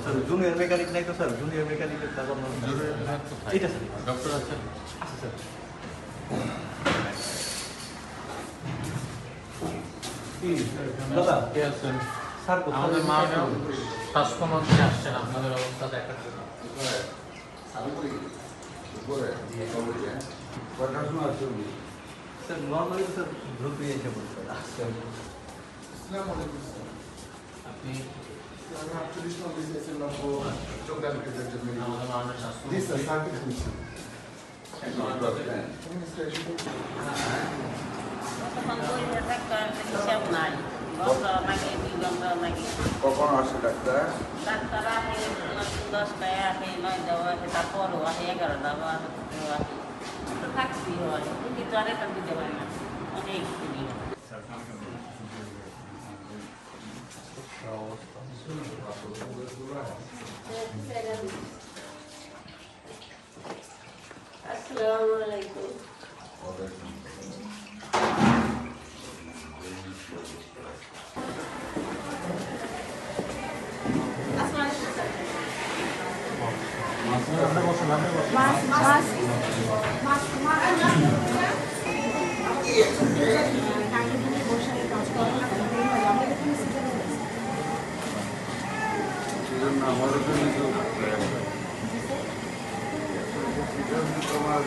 Sir junior mechanic নাই তো sir junior মেকানিকের কাজ এইটা স্যার ডক্টর আছেন? আচ্ছা স্যার দাদা কে আছেন? স্যার আমাদের মাননীয় স্বাস্থ্যমন্ত্রী আসছেন আপনাদের অবস্থা দেখার জন্য। স্যার নর্মালি স্যার দ্রুত এসে বলতে আপনি This আমাদের মাননীয় is স্বাস্থ্যমন্ত্রী a certification. তখন বইতে থাকতো আর হিসাব নাই বছর লাগে 2 ঘন্টা লাগে কখন আসে ডাক্তার? ডাক্তার আসে 10টায় আসে 9টায় আসে তারপরও আসে 11টা বা আসে তো থাকতেই হয় কিন্তু আরেকটা দিতে পারে না অনেক দিন আসসালামু আলাইকুম সেজন্য আমাদের জন্য তোমার